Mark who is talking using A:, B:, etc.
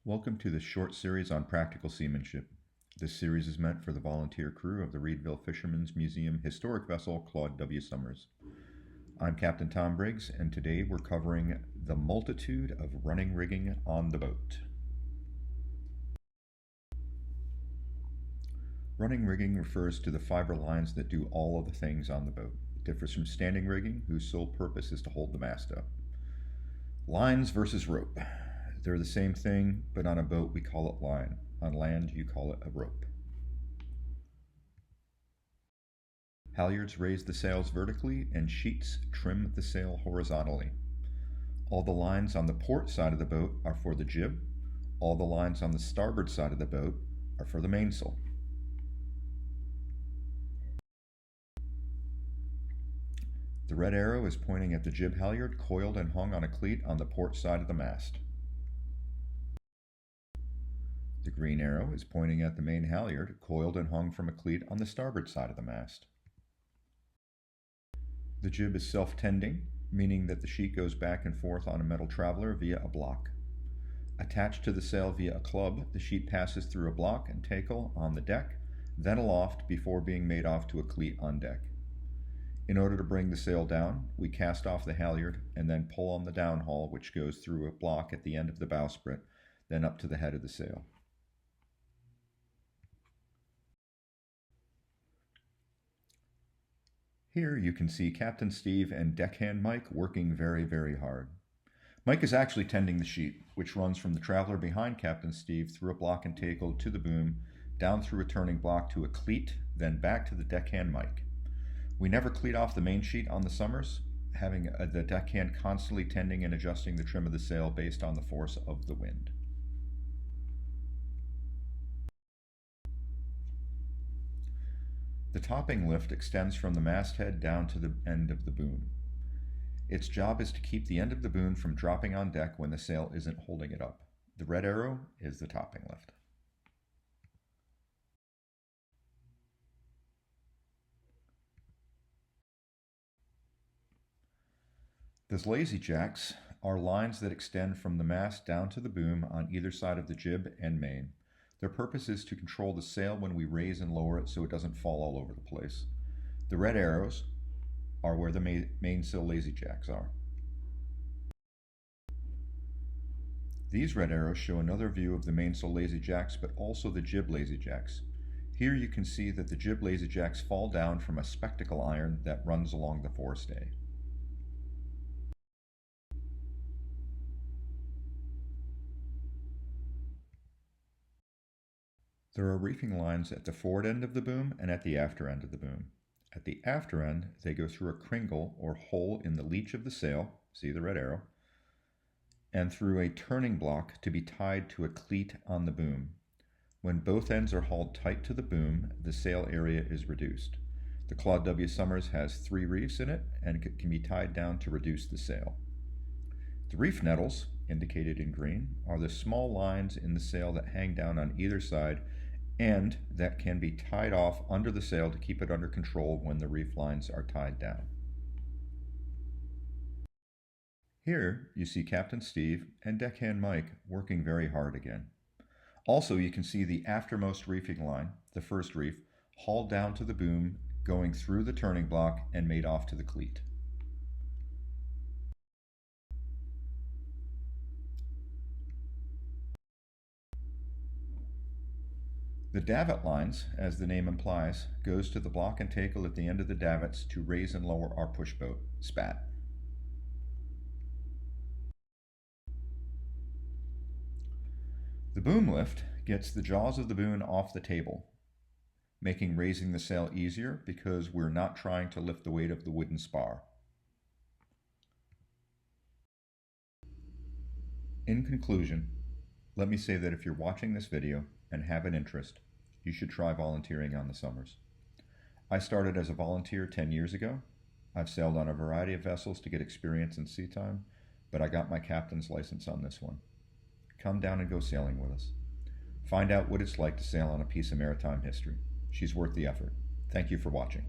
A: Welcome to this short series on practical seamanship. This series is meant for the volunteer crew of the Reedville Fishermen's Museum historic vessel Claude W. Summers. I'm Captain Tom Briggs, and today we're covering the multitude of running rigging on the boat. Running rigging refers to the fiber lines that do all of the things on the boat. It differs from standing rigging, whose sole purpose is to hold the mast up. Lines versus rope. They're the same thing, but on a boat we call it line. On land you call it a rope. Halyards raise the sails vertically and sheets trim the sail horizontally. All the lines on the port side of the boat are for the jib. All the lines on the starboard side of the boat are for the mainsail. The red arrow is pointing at the jib halyard coiled and hung on a cleat on the port side of the mast. The green arrow is pointing at the main halyard, coiled and hung from a cleat on the starboard side of the mast. The jib is self-tending, meaning that the sheet goes back and forth on a metal traveler via a block. Attached to the sail via a club, the sheet passes through a block and tackle on the deck, then aloft before being made off to a cleat on deck. In order to bring the sail down, we cast off the halyard and then pull on the downhaul, which goes through a block at the end of the bowsprit, then up to the head of the sail. Here you can see Captain Steve and Deckhand Mike working very hard. Mike is actually tending the sheet, which runs from the traveler behind Captain Steve through a block and tackle to the boom, down through a turning block to a cleat, then back to the deckhand Mike. We never cleat off the main sheet on the Summers, having the deckhand constantly tending and adjusting the trim of the sail based on the force of the wind. The topping lift extends from the masthead down to the end of the boom. Its job is to keep the end of the boom from dropping on deck when the sail isn't holding it up. The red arrow is the topping lift. The lazy jacks are lines that extend from the mast down to the boom on either side of the jib and main. Their purpose is to control the sail when we raise and lower it so it doesn't fall all over the place. The red arrows are where the mainsail lazy jacks are. These red arrows show another view of the mainsail lazy jacks, but also the jib lazy jacks. Here you can see that the jib lazy jacks fall down from a spectacle iron that runs along the forestay. There are reefing lines at the forward end of the boom and at the after end of the boom. At the after end, they go through a kringle or hole in the leech of the sail, see the red arrow, and through a turning block to be tied to a cleat on the boom. When both ends are hauled tight to the boom, the sail area is reduced. The Claude W. Summers has 3 reefs in it and can be tied down to reduce the sail. The reef nettles, indicated in green, are the small lines in the sail that hang down on either side and that can be tied off under the sail to keep it under control when the reef lines are tied down. Here you see Captain Steve and Deckhand Mike working very hard again. Also you can see the aftermost reefing line, the first reef, hauled down to the boom, going through the turning block and made off to the cleat. The davit lines, as the name implies, goes to the block and tackle at the end of the davits to raise and lower our push boat, spat. The boom lift gets the jaws of the boom off the table, making raising the sail easier because we're not trying to lift the weight of the wooden spar. In conclusion, let me say that if you're watching this video and have an interest, you should try volunteering on the Summers. I started as a volunteer 10 years ago. I've sailed on a variety of vessels to get experience in sea time, but I got my captain's license on this one. Come down and go sailing with us. Find out what it's like to sail on a piece of maritime history. She's worth the effort. Thank you for watching.